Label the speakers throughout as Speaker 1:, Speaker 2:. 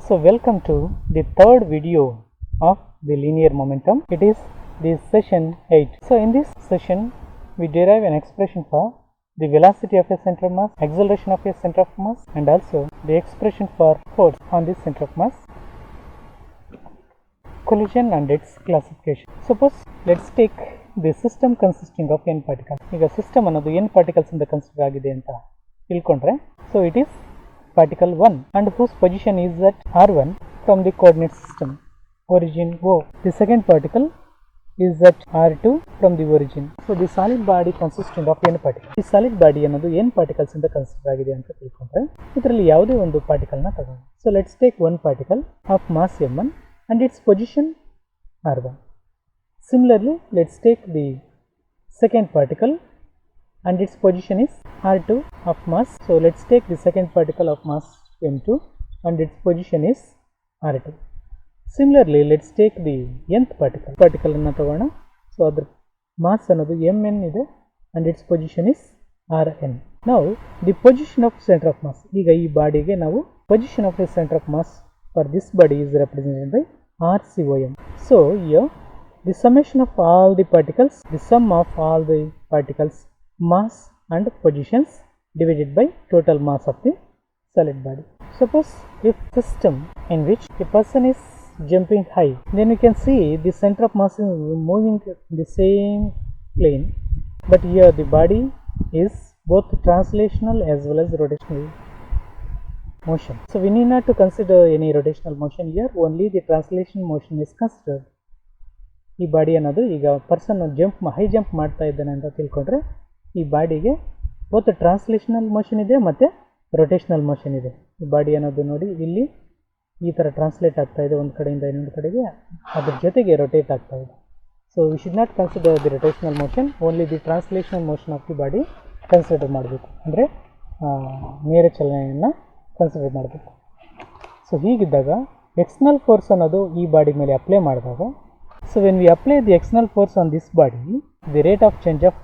Speaker 1: So welcome to the third video of the linear momentum. It is this session 8. So in this session we derive an expression for the velocity of a center of mass, acceleration of a center of mass, and also the expression for force on this center of mass, collision and its classification. Suppose let's take the system consisting of n particles. ಈಗ system ಅನ್ನೋದು n particles ಇಂದ consider ಆಗಿದೆ ಅಂತ ತಿಳ್ಕೊಂಡ್ರೆ, so it is particle 1 and whose position is at r1 from the coordinate system, origin O. The second particle is at r2 from the origin. So the solid body consisting of n particles. ಈ solid body ಅನ್ನೋದು n particles ಇಂದ consider ಆಗಿದೆ ಅಂತ ತಿಳ್ಕೊಂಡ್ರೆ, ಇದರಲ್ಲಿ ಯಾವುದೇ ಒಂದು particle ನ ತಗೊಳ್ಳೋಣ. So let's take one particle of mass m1 and its position r1. Similarly, let's take the second particle and its position is r2 of mass. So let's take the second particle of mass m2 and its position is r2. Similarly, let's take the nth particle anna tagona. So adar mass ಅನ್ನೋದು mn ಇದೆ and its position is rn. Now the position of center of mass, ಈಗ ಈ ಬಾಡಿಗೆ ನಾವು position of the center of mass for this body is represented by rcom. So here the summation of all the particles, the sum of all the particles mass and positions divided by total mass of the solid body. Suppose if system in which a person is jumping high, then we can see the center of mass is moving in the same plane, but here the body is both translational as well as rotational motion. So we need not to consider any rotational motion here, only the translation motion is considered. ಈ body ಅನ್ನೋದು ಈಗ person high jump ಮಾಡ್ತಾ ಇದ್ದಾನೆ ಅಂತ ತಿಳ್ಕೊಂಡ್ರೆ, ಈ ಬಾಡಿಗೆ both translational motion ಇದೆ ಮತ್ತು ರೊಟೇಷನಲ್ ಮೋಷನ್ ಇದೆ. ಈ ಬಾಡಿ ಅನ್ನೋದು ನೋಡಿ ಇಲ್ಲಿ ಈ ಥರ ಟ್ರಾನ್ಸ್ಲೇಟ್ ಆಗ್ತಾ ಇದೆ ಒಂದು ಕಡೆಯಿಂದ ಇನ್ನೊಂದು ಕಡೆಗೆ, ಅದ್ರ ಜೊತೆಗೆ ರೊಟೇಟ್ ಆಗ್ತಾ ಇದೆ. So we should not consider the rotational motion, only the translational motion of the body consider ಮಾಡಬೇಕು, ಅಂದರೆ ನೇರ ಚಲನೆಯನ್ನು ಕನ್ಸಿಡರ್ ಮಾಡಬೇಕು. ಸೊ ಹೀಗಿದ್ದಾಗ ಎಕ್ಸ್ಟರ್ನಲ್ ಫೋರ್ಸ್ ಅನ್ನೋದು ಈ ಬಾಡಿ ಮೇಲೆ ಅಪ್ಲೈ ಮಾಡಿದಾಗ, so when we apply the external force on this body, the rate of change of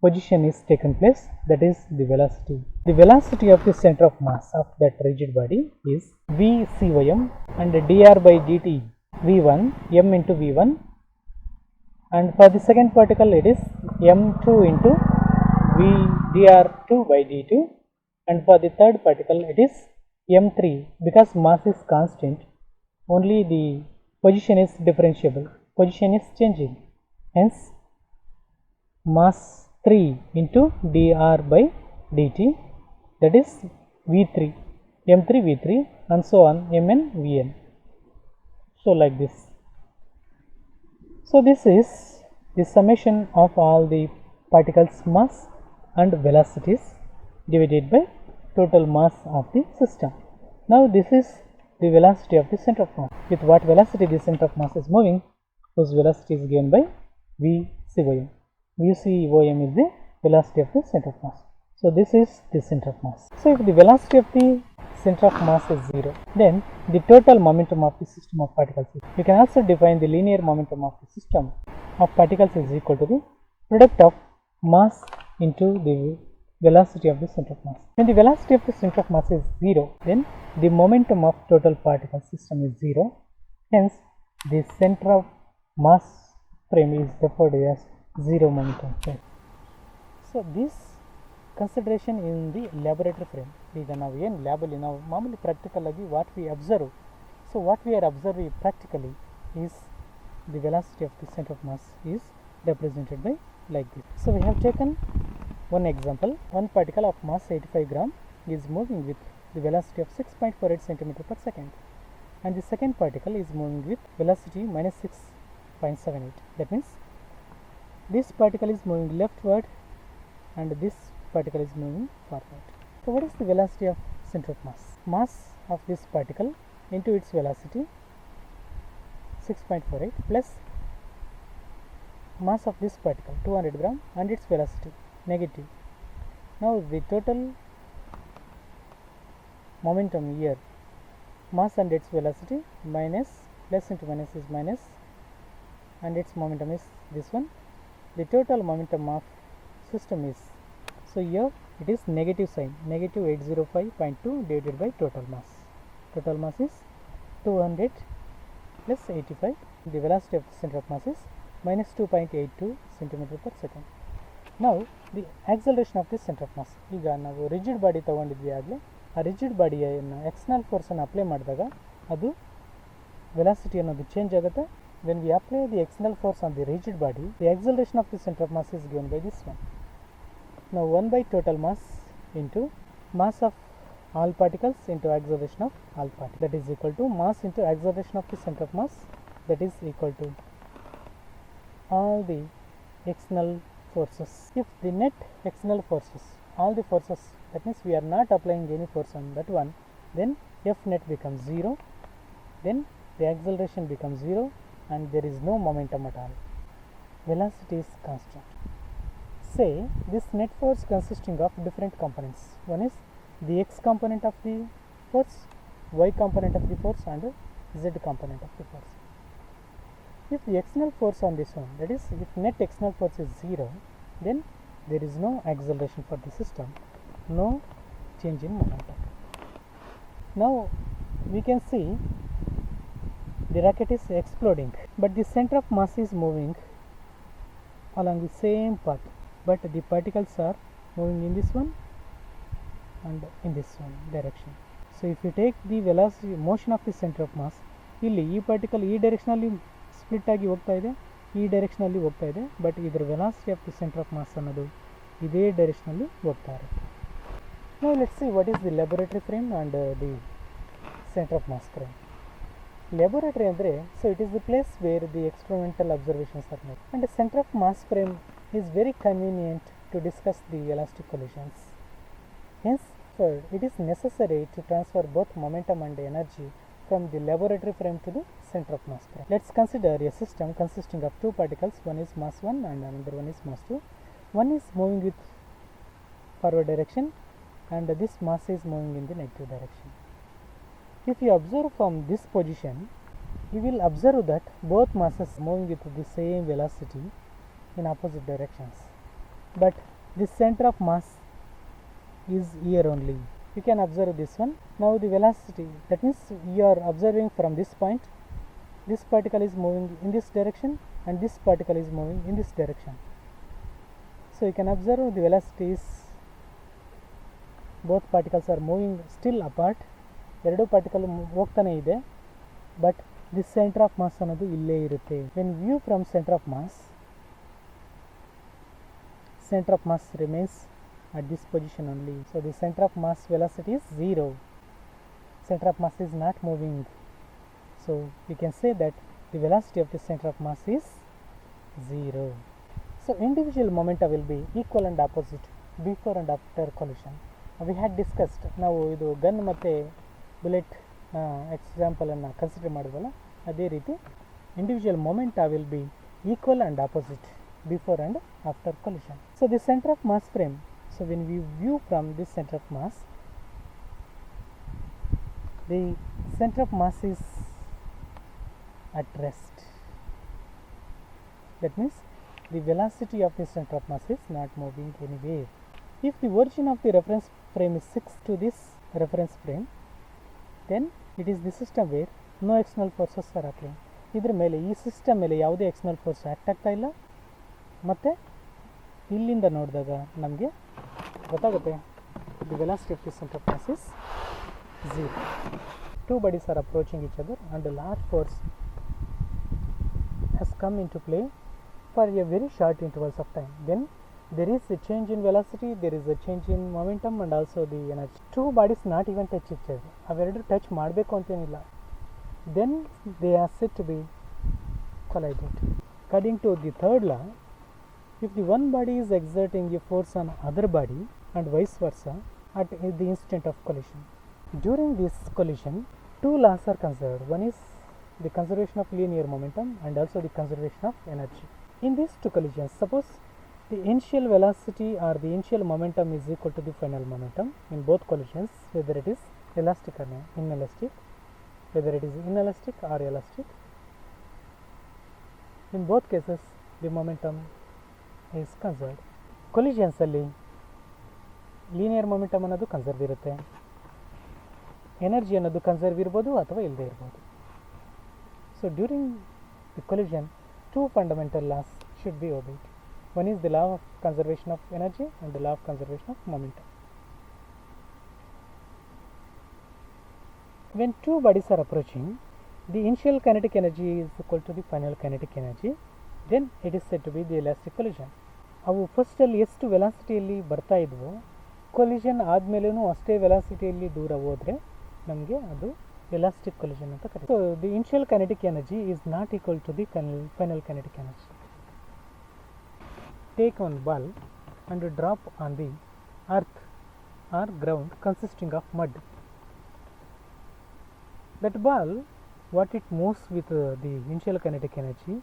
Speaker 1: position is taken place, that is the velocity. The velocity of the center of mass of that rigid body is vcym and dr by dt v1 m into v1, and for the second particle it is m2 into v dr2 by d2, and for the third particle it is m3. Because mass is constant, only the position is differentiable, position is changing, hence mass 3 into dr by dt, that is v3, m3 v3 and so on, mn vn. So like this. So this is the summation of all the particles mass and velocities divided by total mass of the system. Now this is the velocity of the center of mass. With what velocity the center of mass is moving, whose velocity is given by vcym. vcym is the velocity of the center of mass. So this is the center of mass. So if the velocity of the center of mass is 0, then the total momentum of the system of particles is. We can also define the linear momentum of the system of particles is equal to the product of mass into the velocity of the center of mass. When the velocity of the center of mass is 0, then the momentum of total particle system is 0, hence the center of mass frame is referred as zero momentum frame. So this consideration in the laboratory frame. ಈಗ ನಾವು ಏನು ಲ್ಯಾಬಲ್ಲಿ ನಾವು ಮಾಮೂಲಿ practical ಆಗಿ what we observe, so what we are observing practically is the velocity of the centre of mass is represented by like this. So we have taken one example. One particle of mass 85 gram is moving with the velocity of 6.48 cm per second, and the second particle is moving with velocity minus 6.78. That means this particle is moving leftward and this particle is moving forward. So what is the velocity of center of mass? Mass of this particle into its velocity 6.48 plus mass of this particle 200 gram and its velocity negative. Now the total momentum here, mass and its velocity minus, plus into minus is minus, and its momentum is this one. The total momentum of system is, so here it is negative sign, negative 805.2 divided by total mass. Total mass is 200 plus 85. The velocity of the center of mass is minus 2.82 centimeter per second. Now the acceleration of the center of mass. ಈಗ ನಾವು rigid body ತೊಗೊಂಡಿದ್ವಿ ಆಗಲೇ, ಆ rigid ಬಾಡಿಯನ್ನು external ಫೋರ್ಸನ್ನು apply ಮಾಡಿದಾಗ ಅದು velocity ಅನ್ನೋದು change ಆಗುತ್ತೆ. when we apply the external force on the rigid body, the acceleration of the center of mass is given by this one. Now 1 by total mass into mass of all particles into acceleration of all particles, that is equal to mass into acceleration of the center of mass, that is equal to all the external forces. If the net external forces, all the forces, that means we are not applying any force on that one, then F net becomes 0, then the acceleration becomes 0 and there is no momentum at all. Velocity is constant. Say this net force consisting of different components. One is the x component of the force, y component of the force and z component of the force. If the external force on this one, that is if net external force is 0, then there is no acceleration for the system, no change in momentum. Now we can see the rocket is exploding, but the center of mass is moving along the same path, but the particles are moving in this one and in this one direction. So if you take the velocity motion of the center of mass, ಇಲ್ಲಿ ಈ particle ಈ ಡೈರೆಕ್ಷನಲ್ಲಿ split ಆಗಿ ಹೋಗ್ತಾ ಇದೆ, ಈ ಡೈರೆಕ್ಷನಲ್ಲಿ ಹೋಗ್ತಾ ಇದೆ, but ಇದರ velocity of the centre of mass ಅನ್ನೋದು ಇದೇ ಡೈರೆಕ್ಷನಲ್ಲಿ ಹೋಗ್ತಾ ಇರುತ್ತೆ. Now let's see what is the laboratory frame and the center of mass frame. Laboratory ಅಂದರೆ, so it is the place where the experimental observations are made, and the center of mass frame is very convenient to discuss the elastic collisions. Hence it is necessary to transfer both momentum and energy from the laboratory frame to the center of mass frame. Let's consider a system consisting of two particles, one is mass 1 and another one is mass 2. One is moving with forward direction and this mass is moving in the negative direction. If you observe from this position, you will observe that both masses moving with the same velocity in opposite directions, but the center of mass is here only. You can observe this one. Now the velocity, that means you are observing from this point, this particle is moving in this direction and this particle is moving in this direction. So you can observe the velocities, both particles are moving still apart, ಎರಡು particle ಹೋಗ್ತಾನೆ ಇದೆ, but the centre of mass ಅನ್ನೋದು ಇಲ್ಲೇ ಇರುತ್ತೆ. When view from centre of mass remains at this position only. So the center of mass velocity is 0. Center of mass is not moving. So we can say that the velocity of the center of mass is 0. So individual momenta will be equal and opposite before and after collision. We had discussed, ನಾವು ಇದು gun ಮತ್ತು bullet ಎಕ್ಸಾಂಪಲನ್ನು consider ಮಾಡಿದ್ವಲ್ಲ, ಅದೇ ರೀತಿ individual momenta will be equal and opposite before and after collision. So the center of mass frame, so when we view from this center of mass, the center of mass is at rest. That means the velocity of the center of mass is not moving anywhere. If the origin of the reference frame is 6 to this reference frame, then it is the system where no external forces are applying. ಇದರ ಮೇಲೆ ಈ system ಮೇಲೆ ಯಾವುದೇ external force act ಆಗ್ತಾ ಇಲ್ಲ, ಮತ್ತು ಇಲ್ಲಿಂದ ನೋಡಿದಾಗ ನಮಗೆ ಗೊತ್ತಾಗುತ್ತೆ the velocity of the centre of mass is 0. Two bodies are approaching each other and a large force has come into play for a very short intervals of time. Then there is a change in velocity, there is a change in momentum and also the energy. Two bodies not even touch each other, ಅವೆರಡು touch ಮಾಡಬೇಕು ಅಂತೇನಿಲ್ಲ, then they are said to be collided. According to the third law, if the one body is exerting a force on other body and vice versa at the instant of collision, during this collision two laws are conserved. One is the conservation of linear momentum and also the conservation of energy. In these two collisions, suppose the initial velocity or the initial momentum is equal to the final momentum in both collisions, whether it is elastic or inelastic, whether it is inelastic or elastic. In both cases the momentum is conserved. Collisions ಅಲ್ಲಿ linear momentum ಅನ್ನೋದು conserve ಇರುತ್ತೆ, energy ಅನ್ನೋದು conserve ಇರ್ಬೋದು ಅಥವಾ ಇಲ್ಲದೆ ಇರ್ಬೋದು. So during the collision, two fundamental laws should be obeyed. One is the law of conservation of energy and the law of conservation of momentum. When two bodies are approaching, the initial kinetic energy is equal to the final kinetic energy, then it is said to be the elastic collision. ಅವು ಫಸ್ಟಲ್ಲಿ ಎಷ್ಟು ವೆಲಾಸಿಟಿಯಲ್ಲಿ ಬರ್ತಾ ಇದ್ವೋ collision ಆದಮೇಲೂ ಅಷ್ಟೇ ವೆಲಾಸಿಟಿಯಲ್ಲಿ ದೂರ ಹೋದರೆ ನಮಗೆ ಅದು elastic collision ಅಂತ ಕರೀತಾರೆ. So the initial kinetic energy is not equal to the final kinetic energy. Take one ball and drop on the earth or ground consisting of mud. That ball, what it moves with the initial kinetic energy,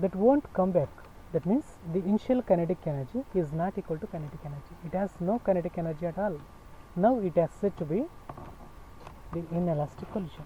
Speaker 1: that won't come back. That means the initial kinetic energy is not equal to kinetic energy. It has no kinetic energy at all. Now it has said to be the inelastic collision.